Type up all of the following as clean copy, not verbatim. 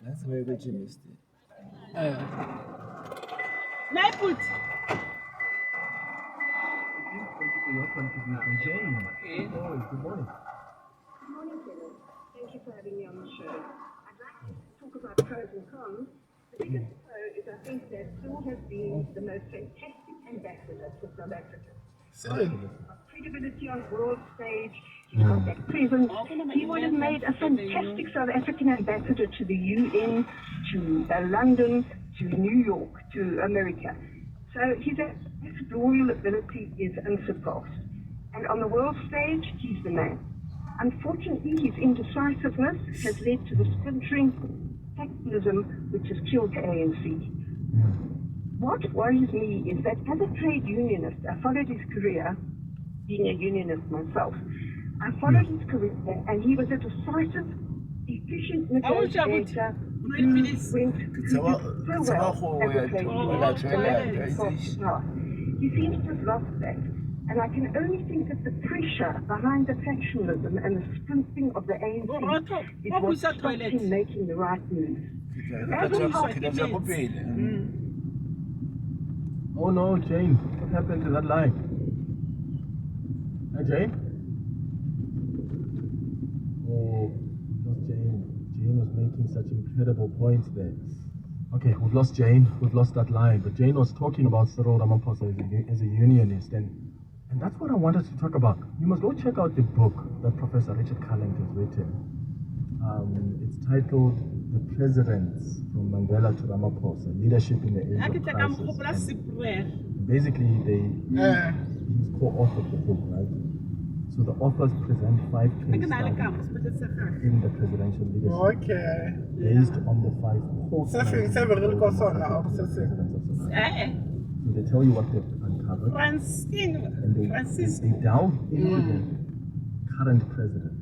That's very good, Jimmy. Naples. Thank you for your contribution, Jane. Okay. Good morning. Good morning, Kevin. Thank you for having me on the show. I'd like to talk about pros and cons. The biggest pro is I think that Phil has been the most fantastic ambassador for South Africa. Credibility on world stage, he's got that presence. He would have made a fantastic South African ambassador to the UN, to London, to New York, to America. So his royal ability is unsurpassed. And on the world stage, he's the man. Unfortunately, his indecisiveness has led to the splintering factionalism which has killed the ANC. What worries me is that as a trade unionist, I followed his career, being a unionist myself. I followed his career, and he was a decisive, efficient negotiator who went so well as a trade unionist. He seems to have lost that. And I can only think that the pressure behind the factionalism and the splintering of the ANC is what stopped him making the right move. Oh no, Jane. What happened to that line? Jane? Oh, lost Jane. Jane was making such incredible points there. Okay, we've lost Jane. We've lost that line. But Jane was talking about Cyril Ramaphosa as a unionist. And that's what I wanted to talk about. You must go check out the book that Professor Richard Calland has written. It's titled The Presidents from Mandela to Ramaphosa, Leadership in the Age of Crisis. And basically, he's co-authored the book, right? So the authors present 5 case studies in the presidential leadership based on the 5 post-presidents of South Africa. So they tell you what they've uncovered, and they delve into the current president,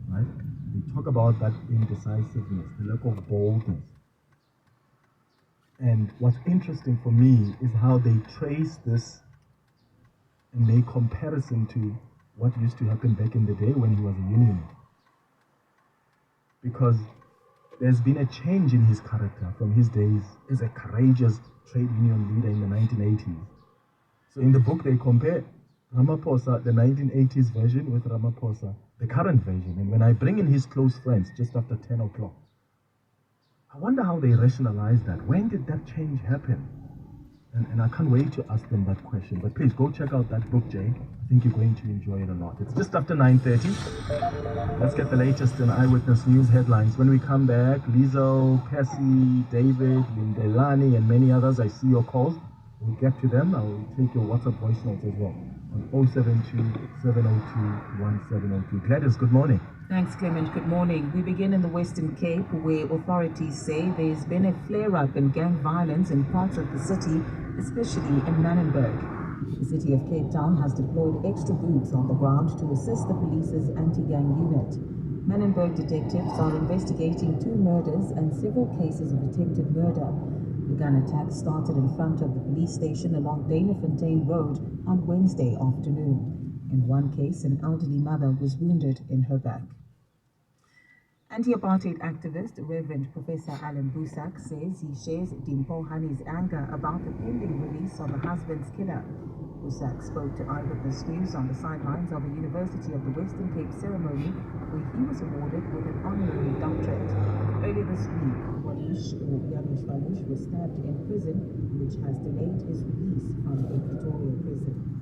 right? They talk about that indecisiveness, the lack of boldness. And what's interesting for me is how they trace this and make comparison to what used to happen back in the day when he was a unionist. Because there's been a change in his character from his days as a courageous trade union leader in the 1980s. So in the book they compare Ramaphosa, the 1980s version, with Ramaphosa, the current version. And when I bring in his close friends just after 10 o'clock, I wonder how they rationalize that. When did that change happen? And I can't wait to ask them that question. But please go check out that book, Jake. I think you're going to enjoy it a lot. It's just after 9:30. Let's get the latest in Eyewitness News headlines. When we come back, Lizzo, Percy, David, Lindelani, and many others, I see your calls. We'll get to them. I will take your WhatsApp voice notes as well on 072-702-1702. Gladys, good morning. Thanks, Clement. Good morning. We begin in the Western Cape, where authorities say there's been a flare-up in gang violence in parts of the city, especially in Manenberg. The city of Cape Town has deployed extra boots on the ground to assist the police's anti-gang unit. Manenberg detectives are investigating 2 murders and several cases of attempted murder. The gun attack started in front of the police station along Danafontein Road on Wednesday afternoon. In one case, an elderly mother was wounded in her back. Anti-apartheid activist Reverend Professor Alan Busak says he shares Dimpo Hani's anger about the pending release of her husband's killer. Busak spoke to Eyewitness News on the sidelines of a University of the Western Cape ceremony where he was awarded with an honorary doctorate. Earlier this week, Janusz Walush was stabbed in prison, which has delayed his release from a Pretoria prison.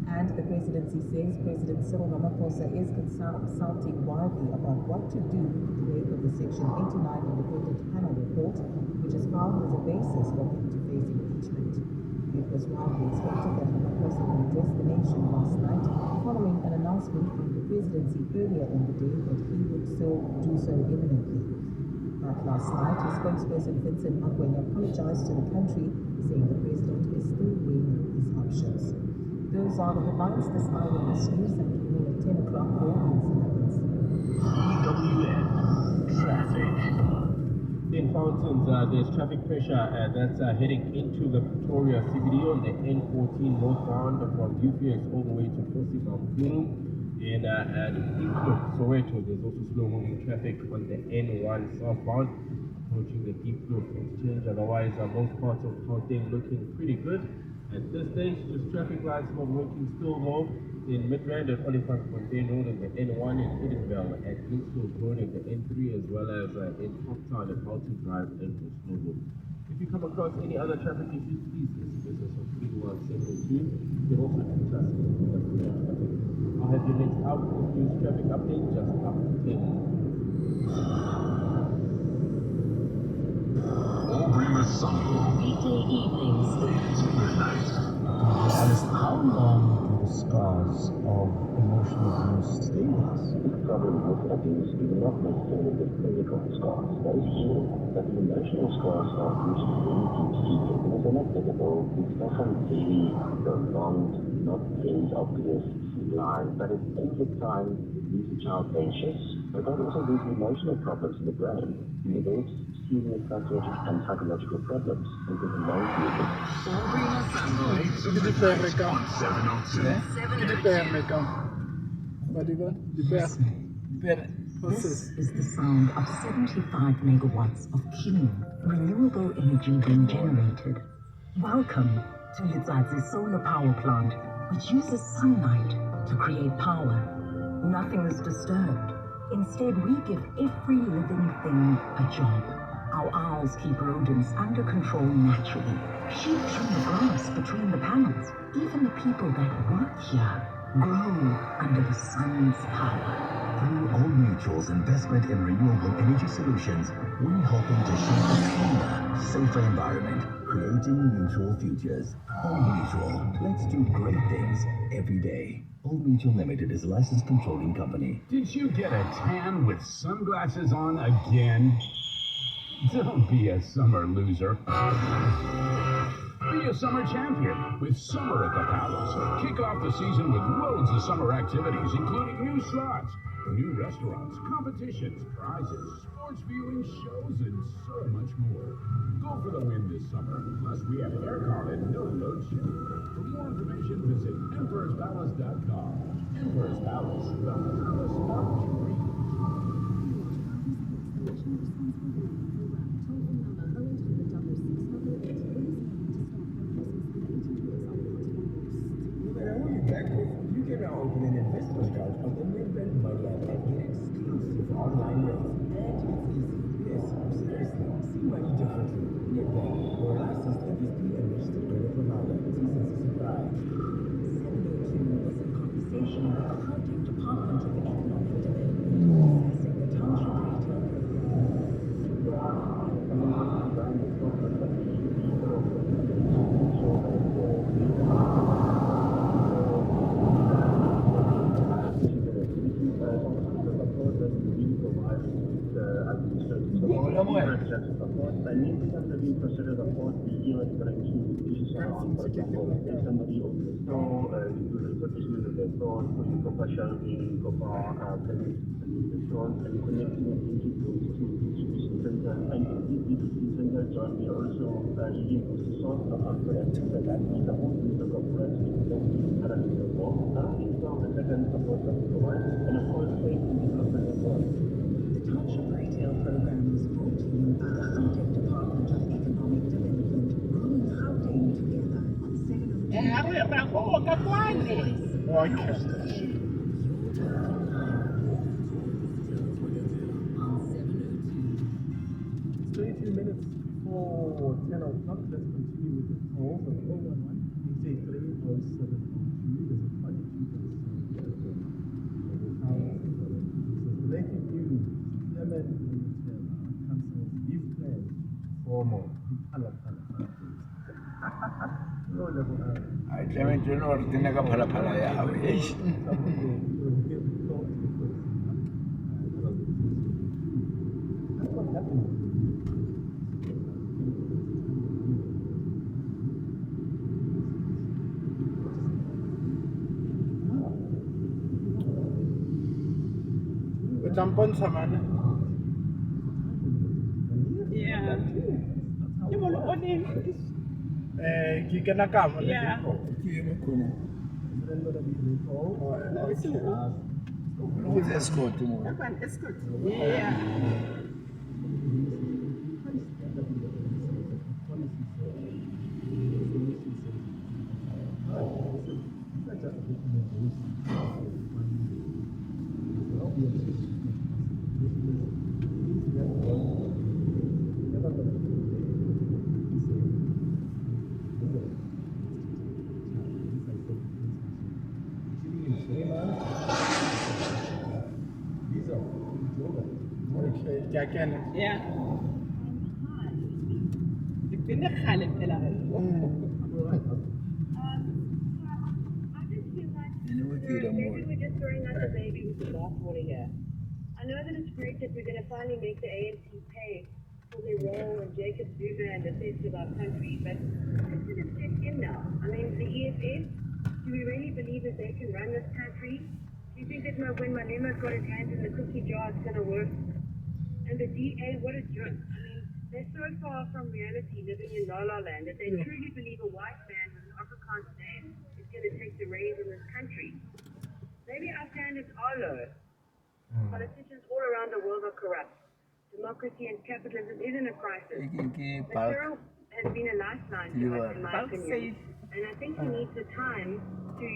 And the presidency says President Cyril Ramaphosa is consulting widely about what to do in the wake of the Section 89 Independent Panel report, which is found as a basis for him to face impeachment. It was widely expected that Ramaphosa would address the nation last night, following an announcement from the presidency earlier in the day that he would do so imminently. But last night, his spokesperson Vincent Magwenya apologized to the country, saying the president is still weighing his options. Those are the headlines this Eyewitness News, and more at 10 o'clock for happens. EWN traffic. In Fountains, there's traffic pressure that's heading into the Pretoria CBD on the N14 northbound from UPX all the way to Kosi Bamkulu. In Soweto, there's also slow moving traffic on the N1 southbound, approaching the Deep Blue interchange. Otherwise, most parts of Gauteng looking pretty good. At this stage, just traffic lights not working still low in Midrand at Olifantsfontein Road and the N1 in Edinburgh at Linksfield Road and the N3, as well as in Poptown at Houghton Drive and Snowball. If you come across any other traffic issues, please visit us on 31702. You can also tweet us at I'll have your next output news traffic update just after 10. Aubrey Sunday. Weekday evenings. 8 to midnight. Alice, how long do the scars of emotional abuse stay with us? The problem with abuse is not necessarily the physical scars. That is healing. But the emotional scars are usually really deep-seated. And if they're not visible, it's often very prolonged, not very obvious line. But it's over time, it leaves the child anxious. But that also leads to emotional problems in the brain. It develops serious psychiatric and psychological problems. And this alone This is the sound of 75 megawatts of clean, renewable energy being generated. Welcome to Letsatsi solar power plant, which uses sunlight to create power. Nothing is disturbed. Instead, we give every living thing a job. Our owls keep rodents under control naturally. Sheep trim the grass between the panels. Even the people that work here grow under the sun's power. Through Old Mutual's investment in renewable energy solutions, we're helping to shape a cleaner, safer environment, creating mutual futures. Old Mutual, let's do great things every day. Old Mutual Limited is a licensed controlling company. Did you get a tan with sunglasses on again? Don't be a summer loser. Be a summer champion with Summer at the Palace. Kick off the season with loads of summer activities, including new slots, new restaurants, competitions, prizes, sports viewing, shows, and so much more. Go for the win this summer. Plus, we have aircon and no load shedding. For more information, visit emperorspalace.com. Emperor's Palace, the palace of dreams. You can now open an investment account on the Mania and get exclusive online rates. And it's easy. Yes, seriously. See money differently. Nedbank, your licensed FSP and registered credit provider. Seasons supply. 702 is a conversation with the Gauteng Department of Economic Development, assessing the township retail The township retail program is brought to you by the Gauteng Department of Economic Development, growing Gauteng together on 22 minutes before 10 o'clock. Let's continue with the call. So 011 8830742. There's a funny tweet I saw the breaking news. Lemon cancels leave plans for more. Low level I Clement Junior tinaka pala pala ya awish. That's what happened. Tampon sama na. Yeah. You want to Kika na kama. Yeah. Kiyemo kuna. then going to be recalled? Who's escort tomorrow? That one escort. Yeah. Ja. Ik ben er gaan in Tel Aviv. I just feel like maybe we're just throwing out the baby with the bathwater here. I know that it's great that we're going to finally make the ANC pay for their role in Jacob Zuma and the state of our country, but it's going to step in now. I mean, the EFF, do we really believe that they can run this country? Do you think that when Marumo's got his hands in the cookie jar, it's going to work? And the DA, what a joke. I mean, they're so far from reality living in La La Land that they truly believe a white man with an Afrikaans name is going to take the reins in this country. Maybe our standards are low. Politicians all around the world are corrupt. Democracy and capitalism is in a crisis. But Cyril has been a lifeline to us, in my opinion. And I think he needs the time to